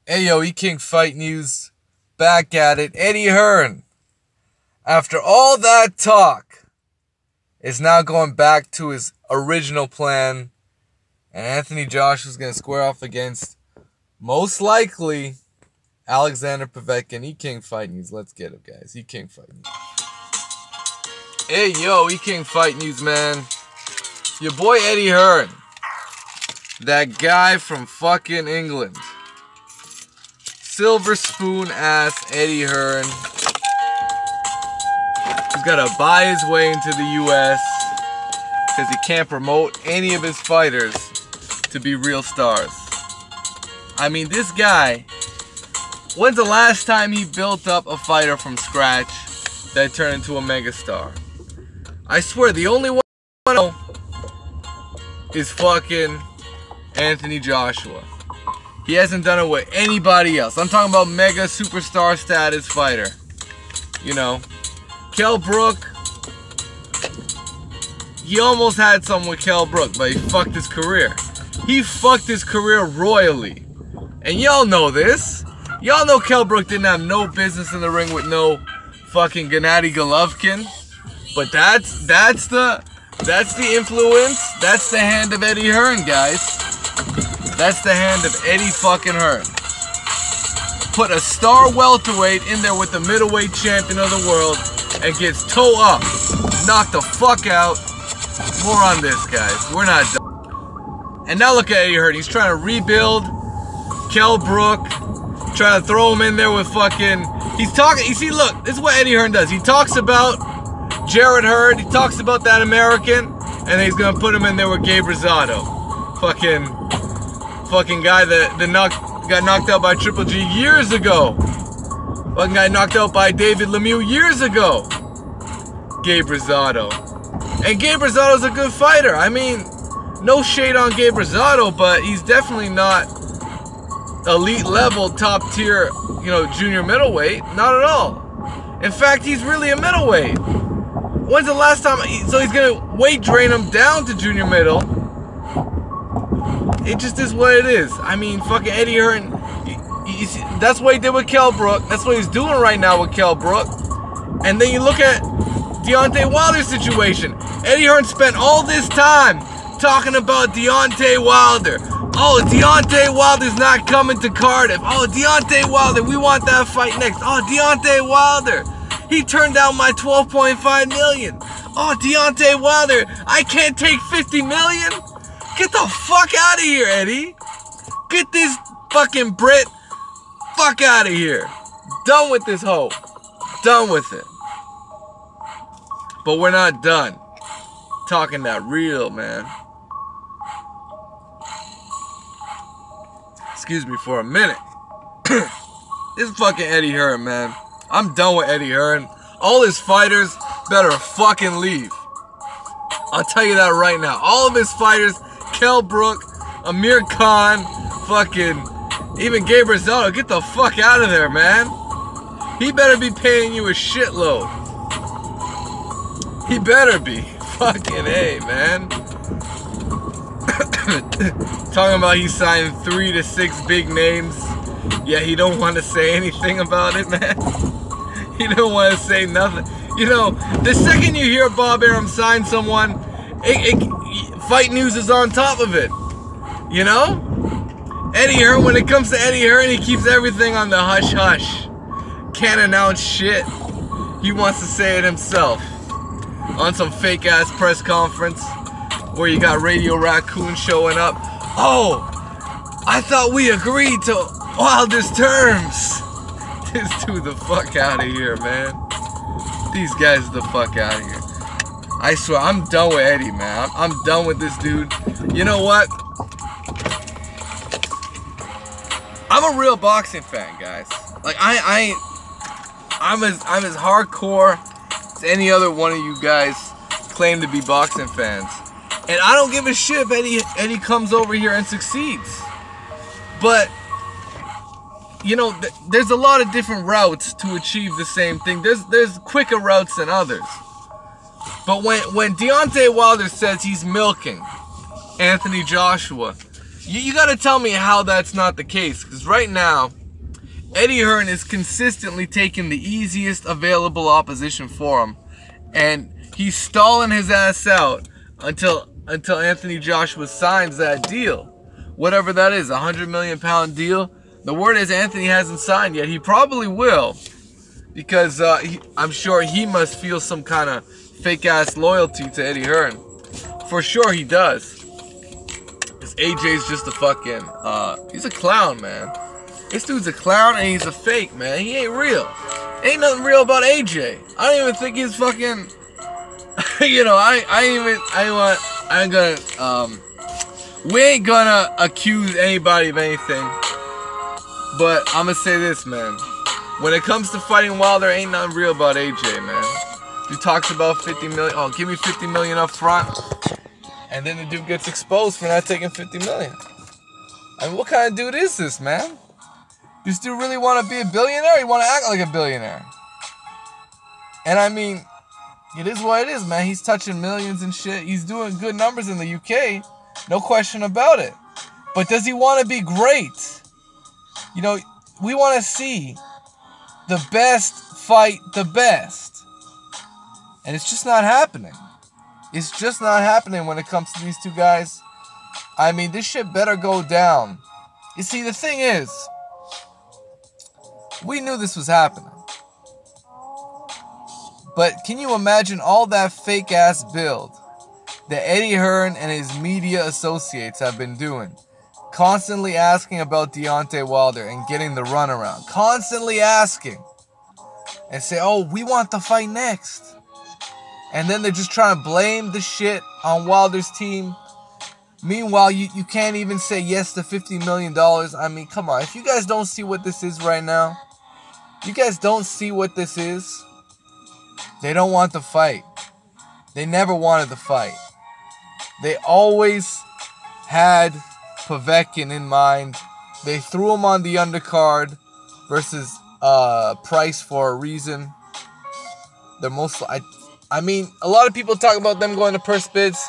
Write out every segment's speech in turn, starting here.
Hey yo, E-King Fight News, back at it. Eddie Hearn, after all that talk, is now going back to his original plan, and Anthony Joshua's going to square off against, most likely, Alexander Povetkin. E-King Fight News, let's get it, guys. E-King Fight News. Hey yo, E-King Fight News, man. Your boy Eddie Hearn, that guy from fucking England. Silver spoon ass Eddie Hearn. He's got to buy his way into the US because he can't promote any of his fighters to be real stars. I mean, this guy, when's the last time he built up a fighter from scratch that turned into a megastar? I swear, the only one I know is fucking Anthony Joshua. He hasn't done it with anybody else. I'm talking about mega superstar status fighter. You know, Kell Brook. He almost had some with Kell Brook, but he fucked his career. He fucked his career royally. And y'all know this. Y'all know Kell Brook didn't have no business in the ring with no fucking Gennady Golovkin. But that's the influence. That's the hand of Eddie Hearn, guys. That's the hand of Eddie fucking Hearn. Put a star welterweight in there with the middleweight champion of the world and gets toe up. Knocked the fuck out. More on this, guys. We're not done. And now look at Eddie Hearn. He's trying to rebuild Kell Brook. Trying to throw him in there with fucking... He's talking... You see, look. This is what Eddie Hearn does. He talks about Jarrett Hurd. He talks about that American. And then he's going to put him in there with Gabe Rosado. Fucking guy that got knocked out by Triple G years ago. Fucking guy knocked out by David Lemieux years ago. Gabe Rosado. And Gabe Rosado's a good fighter. I mean, no shade on Gabe Rosado, but he's definitely not elite level, top tier, junior middleweight. Not at all. In fact, he's really a middleweight. When's the last time? So he's going to weight drain him down to junior middle. It just is what it is. I mean, fucking Eddie Hearn, that's what he did with Kell Brook. That's what he's doing right now with Kell Brook. And then you look at Deontay Wilder's situation. Eddie Hearn spent all this time talking about Deontay Wilder. Oh, Deontay Wilder's not coming to Cardiff. Oh, Deontay Wilder, we want that fight next. Oh, Deontay Wilder, he turned down my $12.5 million. Oh, Deontay Wilder, I can't take $50 million. Get the fuck out of here, Eddie. Get this fucking Brit fuck out of here. Done with this hoe. Done with it. But we're not done. Talking that real, man. Excuse me for a minute. This fucking Eddie Hearn, man. I'm done with Eddie Hearn. All his fighters better fucking leave. I'll tell you that right now. All of his fighters... Kell Brook, Amir Khan, fucking, even Gabe Rosado, get the fuck out of there, man. He better be paying you a shitload. He better be. Fucking A, man. Talking about he signed 3 to 6 big names. Yeah, he don't want to say anything about it, man. He don't want to say nothing. The second you hear Bob Arum sign someone, Fight News is on top of it. Eddie Hearn, when it comes to Eddie Hearn, he keeps everything on the hush-hush. Can't announce shit. He wants to say it himself. On some fake-ass press conference where you got Radio Raccoon showing up. Oh, I thought we agreed to Wilder's terms. This dude the fuck out of here, man. These guys the fuck out of here. I swear, I'm done with Eddie, man. I'm done with this dude. You know what? I'm a real boxing fan, guys. Like, I'm as hardcore as any other one of you guys claim to be boxing fans. And I don't give a shit if Eddie comes over here and succeeds. But, there's a lot of different routes to achieve the same thing. There's quicker routes than others. But when Deontay Wilder says he's milking Anthony Joshua You got to tell me how that's not the case. Because right now, Eddie Hearn is consistently taking the easiest available opposition for him. And he's stalling his ass out until Anthony Joshua signs that deal. Whatever that is, £100 million deal. The word is Anthony hasn't signed yet. He probably will. Because I'm sure he must feel some kind of fake-ass loyalty to Eddie Hearn. For sure he does. Because AJ's just a fucking... he's a clown, man. This dude's a clown and he's a fake, man. He ain't real. Ain't nothing real about AJ. I don't even think he's fucking... you know, we ain't gonna accuse anybody of anything. But I'm gonna say this, man. When it comes to fighting Wilder, ain't nothing real about AJ, man. He talks about 50 million. Oh, give me 50 million up front. And then the dude gets exposed for not taking 50 million. I mean, what kind of dude is this, man? This dude really want to be a billionaire? He want to act like a billionaire? And I mean, it is what it is, man. He's touching millions and shit. He's doing good numbers in the UK. No question about it. But does he want to be great? You know, we want to see the best fight the best. And it's just not happening. It's just not happening when it comes to these two guys. I mean, this shit better go down. You see, the thing is, we knew this was happening. But can you imagine all that fake-ass build that Eddie Hearn and his media associates have been doing? Constantly asking about Deontay Wilder and getting the runaround. Constantly asking. And say, oh, we want the fight next. And then they're just trying to blame the shit on Wilder's team. Meanwhile, you can't even say yes to $50 million. I mean, come on. If you guys don't see what this is right now, you guys don't see what this is, they don't want the fight. They never wanted the fight. They always had Povetkin in mind. They threw him on the undercard versus Price for a reason. They're most... I mean, a lot of people talk about them going to purse bids.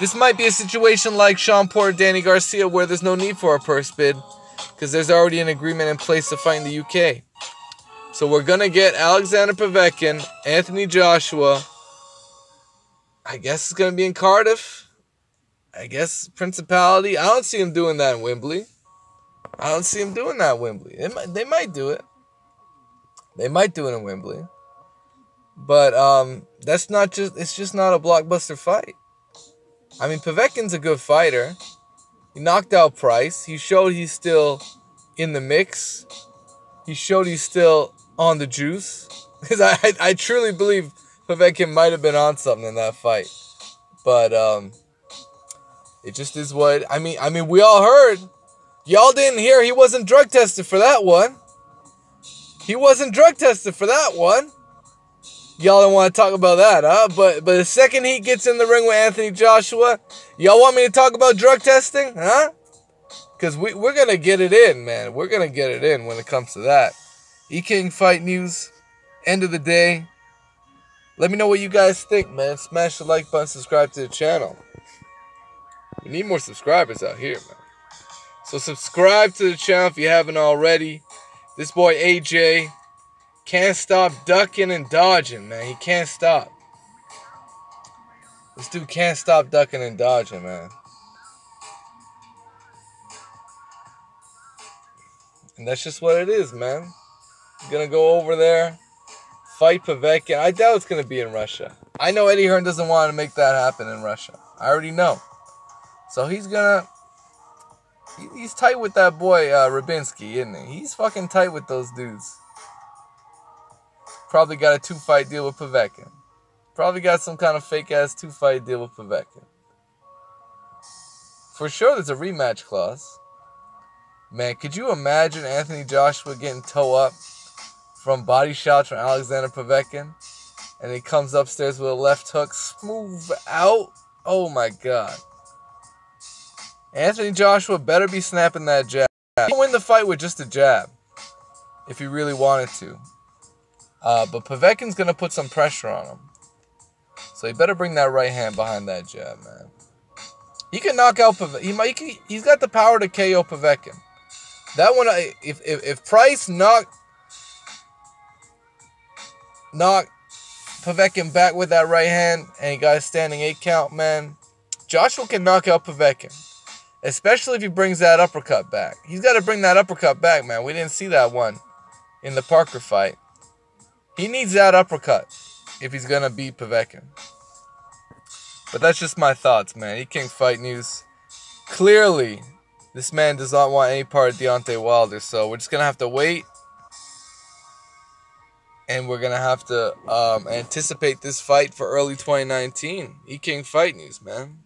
This might be a situation like Sean Porter, Danny Garcia, where there's no need for a purse bid because there's already an agreement in place to fight in the UK. So we're going to get Alexander Povetkin, Anthony Joshua. I guess it's going to be in Cardiff. I guess Principality. I don't see him doing that in Wembley. They might do it. They might do it in Wembley. But that's not just... It's just not a blockbuster fight. I mean, Povetkin's a good fighter. He knocked out Price. He showed he's still in the mix. He showed he's still on the juice. Because I truly believe Povetkin might have been on something in that fight. But it just is what... I mean, we all heard. Y'all didn't hear he wasn't drug tested for that one. Y'all don't want to talk about that, huh? But the second he gets in the ring with Anthony Joshua, y'all want me to talk about drug testing, huh? Because we're going to get it in, man. We're going to get it in when it comes to that. E-King Fight News, end of the day. Let me know what you guys think, man. Smash the like button, subscribe to the channel. We need more subscribers out here, man. So subscribe to the channel if you haven't already. This boy AJ can't stop ducking and dodging, man. He can't stop. This dude can't stop ducking and dodging, man. And that's just what it is, man. He's gonna go over there, fight Povetkin. I doubt it's gonna be in Russia. I know Eddie Hearn doesn't want to make that happen in Russia. I already know. So he's gonna... He's tight with that boy, Rubinsky, isn't he? He's fucking tight with those dudes. Probably got a 2-fight deal with Povetkin. Probably got some kind of fake-ass 2-fight deal with Povetkin. For sure there's a rematch clause. Man, could you imagine Anthony Joshua getting toe up from body shots from Alexander Povetkin? And he comes upstairs with a left hook, smooth out. Oh my God. Anthony Joshua better be snapping that jab. He can win the fight with just a jab. If he really wanted to. But Povetkin's going to put some pressure on him. So he better bring that right hand behind that jab, man. He can knock out he's got the power to KO Povetkin. That one, if Price knocked Povetkin back with that right hand and he got a standing 8 count, man, Joshua can knock out Povetkin. Especially if he brings that uppercut back. He's got to bring that uppercut back, man. We didn't see that one in the Parker fight. He needs that uppercut if he's going to beat Povetkin. But that's just my thoughts, man. E-King Fight News. Clearly, this man does not want any part of Deontay Wilder. So we're just going to have to wait. And we're going to have to anticipate this fight for early 2019. E-King Fight News, man.